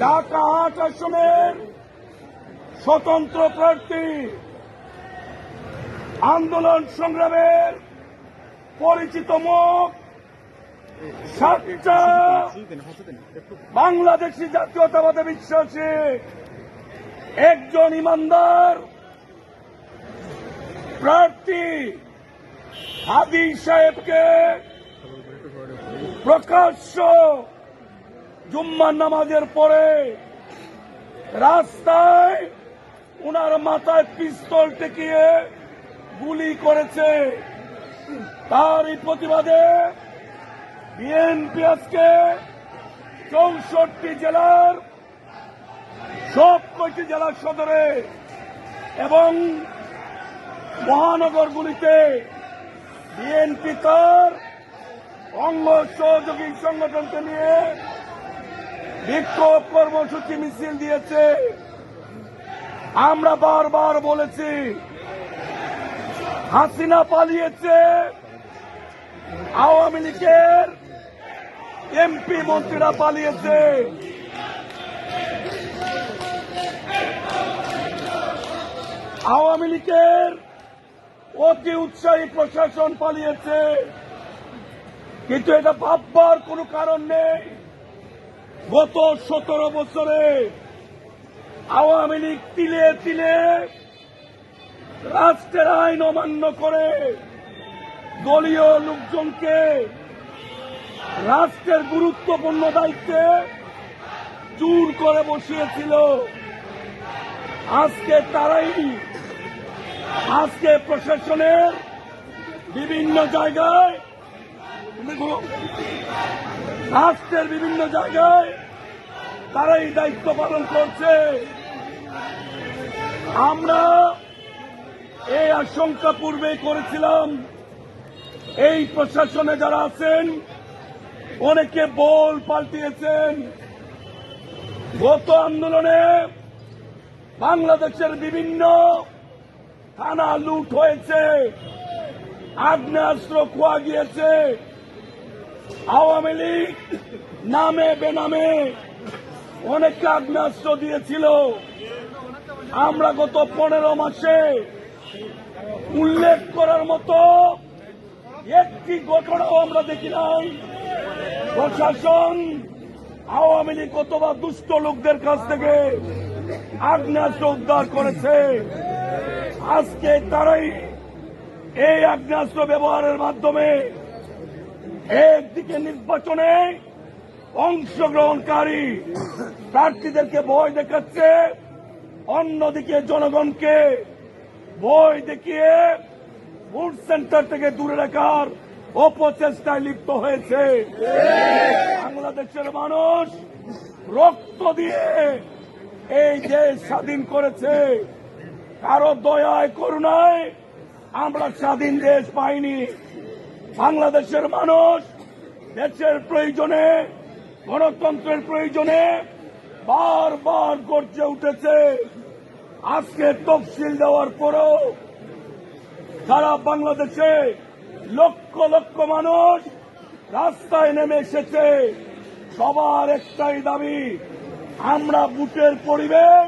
ঢাকা ৮ আসনের স্বতন্ত্র প্রার্থী আন্দোলন সংগ্রামের পরিচিত মুখ সাচ্চা বাংলাদেশি জাতীয়তাবাদে বিশ্বাসী একজন ইমানদার প্রার্থী হাদি সাহেবকে প্রকাশ্য জুম্মার নামাজের পরে রাস্তায় উনার মাথায় পিস্তল ঠেকিয়ে গুলি করেছে। তারই প্রতিবাদে বিএনপি আজকে 64 জেলার সব কয়টি জেলা সদরে এবং মহানগরগুলিতে বিএনপি তার অঙ্গ সহযোগী সংগঠনকে নিয়ে বিক্ষোভ কর্মসূচি মিছিল দিয়েছে। আমরা বারবার বলেছি হাসিনা পালিয়েছে, আওয়ামী লীগের এমপি মন্ত্রীরা পালিয়েছে, আওয়ামী লীগের অতি উৎসাহী প্রশাসন পালিয়েছে। কিন্তু এটা ভাববার কোনো কারণ নেই। গত 17 বছরে আওয়ামী লীগ তিলে তিলে রাষ্ট্রের আইন অমান্য করে দলীয় লোকজনকে রাষ্ট্রের গুরুত্বপূর্ণ দায়িত্বে জোর করে বসিয়েছিল। আজকে প্রশাসনের বিভিন্ন জায়গায়, রাষ্ট্রের বিভিন্ন জায়গায় তারাই দায়িত্ব পালন করছে। আমরা এই আশঙ্কা পূর্বে করেছিলাম, এই প্রশাসনে যারা আছেন অনেকে বল পাল্টিয়েছেন। গত আন্দোলনে বাংলাদেশের বিভিন্ন থানা লুট হয়েছে, আগ্নেয়াস্ত্র খোয়া গিয়েছে। আওয়ামী লীগ নামে বেনামে অনেককে আগ্নেয়াস্ত্র দিয়েছিল। আমরা গত 15 মাসে উল্লেখ করার মতো একটি ঘটনাও আমরা দেখি নাই। প্রশাসন আওয়ামী লীগ অথবা দুষ্ট লোকদের কাছ থেকে আগ্নেয়াস্ত্র উদ্ধার করেছে। আজকে তারাই এই আগ্নেয়াস্ত্র ব্যবহারের মাধ্যমে একদিকে নির্বাচনে অংশগ্রহণকারী প্রার্থীদেরকে ভয় দেখাচ্ছে, অন্যদিকে জনগণকে ভয় দেখিয়ে ভোট সেন্টার থেকে দূরে রাখার অপচেষ্টায় লিপ্ত হয়েছে। বাংলাদেশের মানুষ রক্ত দিয়ে এই দেশ স্বাধীন করেছে। কারো দয়ায় করুণায় আমরা স্বাধীন দেশ পাইনি। বাংলাদেশের মানুষ দেশের প্রয়োজনে, গণতন্ত্রের প্রয়োজনে বারবার গর্জে উঠেছে। আজকে তফসিল দেওয়ার পরও সারা বাংলাদেশে লক্ষ লক্ষ মানুষ রাস্তায় নেমে এসেছে। সবার একটাই দাবি, আমরা ভোটের পরিবেশ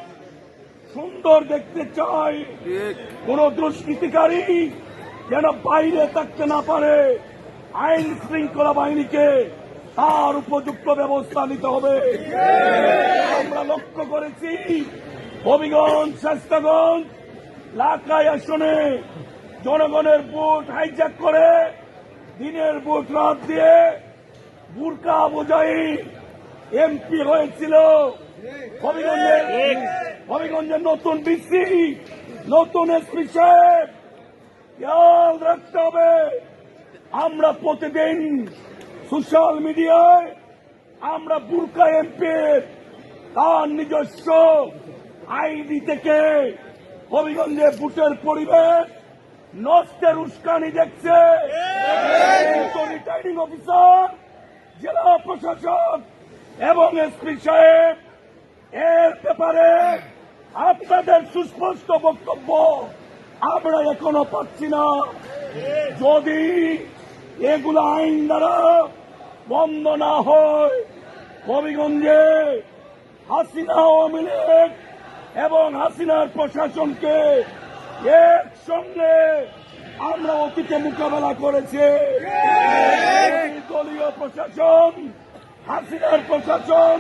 সুন্দর দেখতে চাই। কোন দুষ্কৃতিকারী যেন বাইরে থাকতে না পারে। আইন শৃঙ্খলা বাহিনীকে তার উপযুক্ত ব্যবস্থা নিতে হবে। আমরা লক্ষ্য করেছি হবিগঞ্জ, শাস্তাগঞ্জ, লাখাই আসনে জনগণের ভোট হাইজ্যাক করে দিনের ভোট রাত দিয়ে বুরকা বোঝাই এমপি হয়েছিল। হবিগঞ্জের নতুন বিসি, নতুন এসপি সাহেব, খেয়াল রাখতে হবে। আমরা প্রতিদিন সোশ্যাল মিডিয়ায় আমরা বুরকা এমপির তার নিজস্ব আইডি থেকে হবিগঞ্জে ভোটের পরিবেশ নষ্টের উস্কানি দেখছে। রিটার্নিং অফিসার, জেলা প্রশাসক এবং এসপি সাহেব, এর ব্যাপারে আপনাদের সুস্পষ্ট বক্তব্য আমরা এখনো পাচ্ছি না। যদি এগুলো আইন দ্বারা বন্ধ না হয়, হবিগঞ্জে হাসিনা আওয়ামী লীগ এবং হাসিনার প্রশাসনকে একসঙ্গে আমরা অতীতে মোকাবেলা করেছি। দলীয় প্রশাসন, হাসিনার প্রশাসন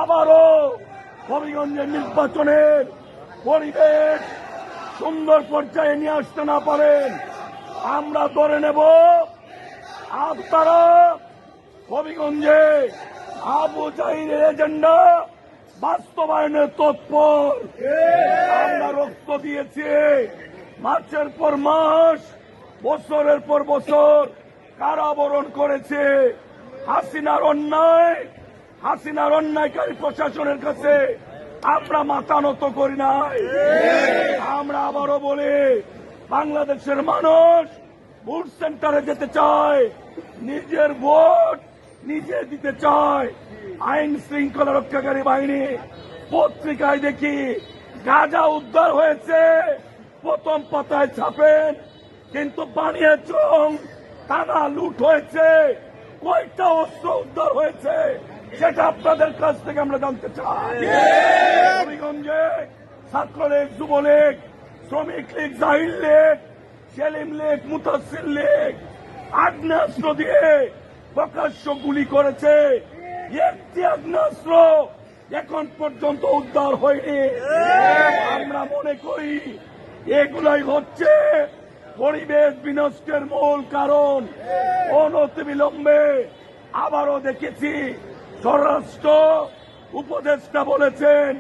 আবারও হবিগঞ্জের নির্বাচনের পরিবেশ সুন্দর পর্যায়ে নিয়ে আসতে না পারেন, আমরা ধরে নেব আপনারা হবিগঞ্জে আবু জাহিরের এজেন্ডা বাস্তবায়নের তৎপর। আমরা রক্ত দিয়েছি, মাসের পর মাস, বছরের পর বছর কারাবরণ করেছে। হাসিনার অন্যায়কারী প্রশাসনের কাছে আমরা মাথা নত করি নাই। আমরা আবারও বলি, বাংলাদেশের মানুষ ভোট সেন্টারে যেতে চায়, নিজের ভোট নিজে দিতে চায়। আইন শৃঙ্খলা রক্ষাকারী বাহিনী পত্রিকায় দেখি গাঁজা উদ্ধার হয়েছে, প্রথম পাতায় ছাপেন, কিন্তু বানিয়াচং থানা লুট হয়েছে, কয়টা অস্ত্র উদ্ধার হয়েছে সেটা আপনাদের কাছ থেকে আমরা জানতে চাই। হবিগঞ্জে ছাত্রলীগ, যুবলীগ, শ্রমিক লীগ, জাহির লীগ, সেলিম লীগ, মুতাসির লীগ আগ্নেয়াস্ত্র দিয়ে প্রকাশ্য গুলি করেছে। একটি আগ্নেয়াস্ত্র এখন পর্যন্ত উদ্ধার হয়নি। আমরা মনে করি এগুলাই হচ্ছে পরিবেশ বিনষ্টের মূল কারণ। অনতিবিলম্বে আবারও দেখেছি স্বরাষ্ট্র উপদেষ্টা বলেছেন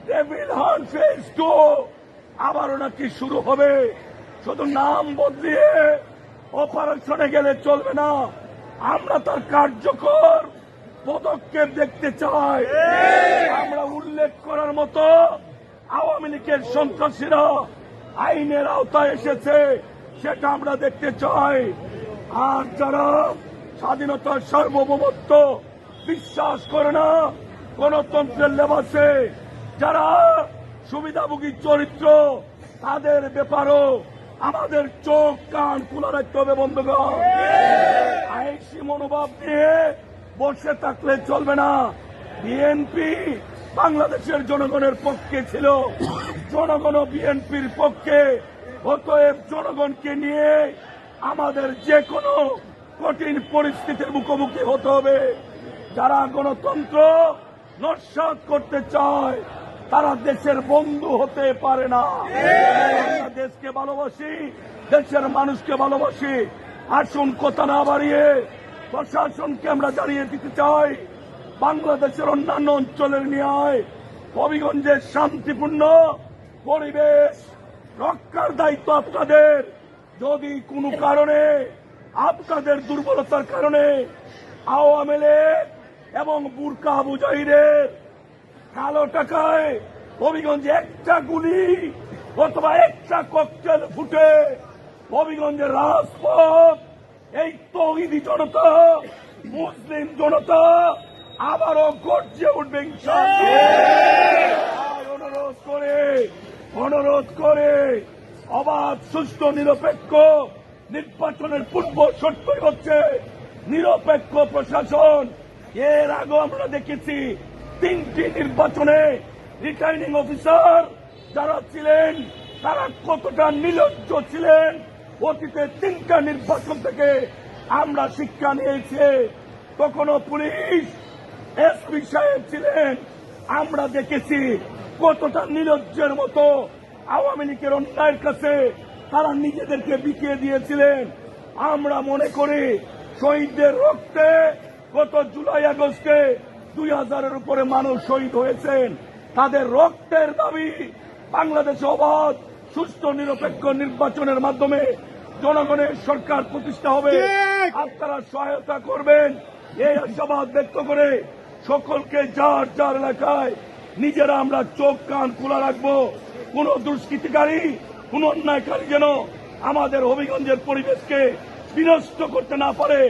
ডেভিল হান্ট ফেজ 2 আবারও নাকি শুরু হবে। শুধু নাম বদলিয়ে অপারেশনে গেলে চলবে না, আমরা তার কার্যকর পদক্ষেপ দেখতে চাই। আমরা উল্লেখ করার মতো আওয়ামী লীগের সন্ত্রাসীরা আইনের আওতায় এসেছে সেটা আমরা দেখতে চাই। আর যারা স্বাধীনতার সার্বভৌমত্ব বিশ্বাস করে না, গণতন্ত্রের লেবাসে যারা সুবিধাভোগী চরিত্র, তাদের ব্যাপারও আমাদের চোখ কান খোলা রাখতে হবে। বন্ধুগণ, আইসি মনোভাব নিয়ে বসে থাকলে চলবে না। বিএনপি বাংলাদেশের জনগণের পক্ষে ছিল, জনগণ বিএনপির পক্ষে। অতএব জনগণকে নিয়ে আমাদের যে কোনো কঠিন পরিস্থিতির মুখোমুখি হতে হবে। যারা গণতন্ত্র নস্যাৎ করতে চায় তারা দেশের বন্ধু হতে পারে না। আমরা দেশকে ভালোবাসি, দেশের মানুষকে ভালোবাসি। আসুন কথা না বাড়িয়ে প্রশাসনকে আমরা জানিয়ে দিতে চাই, বাংলাদেশের অন্যান্য অঞ্চলের ন্যায় হবিগঞ্জের শান্তিপূর্ণ পরিবেশ রক্ষার দায়িত্ব আপনাদের। যদি কোনো কারণে আপনাদের দুর্বলতার কারণে আওয়ামী লীগ এবং বুরকা আবু জাহিরের কালো টাকায় হবিগঞ্জে একটা গুলি অথবা একটা ককটেল ফুটে হবিগঞ্জের রাজপথ, এই তৌহিদি জনতা, মুসলিম জনতা আবারও গর্জে উঠবে ইনশাআল্লাহ। অনুরোধ করে অবাধ, সুষ্ঠু, নিরপেক্ষ নির্বাচনের পূর্ব শর্তই হচ্ছে নিরপেক্ষ প্রশাসন। এর আগে আমরা দেখেছি 3টি নির্বাচনে রিটার্নিং অফিসার যারা ছিলেন তারা কতটা নির্লজ্জ ছিলেন। অতীতে 3টা নির্বাচন থেকে আমরা শিক্ষা নিয়েছি। তখনও পুলিশ এসপি সাহেব ছিলেন, আমরা দেখেছি কতটা নির্লজ্জের মতো আওয়ামী লীগের অন্যায়ের কাছে তারা নিজেদেরকে বিকিয়ে দিয়েছিলেন। আমরা মনে করি শহীদদের রক্তে গত জুলাই আগস্টে 2000-এর উপরে মানুষ শহীদ হয়েছেন। তাদের রক্তের দাবি বাংলাদেশে অবাধ, সুষ্ঠু, নিরপেক্ষ নির্বাচনের মাধ্যমে জনগণের সরকার প্রতিষ্ঠা হবে। আপনারা সহায়তা করবেন এই আশাবাদ ব্যক্ত করে সকলকে যার যার এলাকায় নিজেরা আমরা চোখ কান খোলা রাখবো। কোন দুষ্কৃতিকারী, কোন অন্যায়কারী যেন আমাদের হবিগঞ্জের পরিবেশকে বিনষ্ট করতে না পারে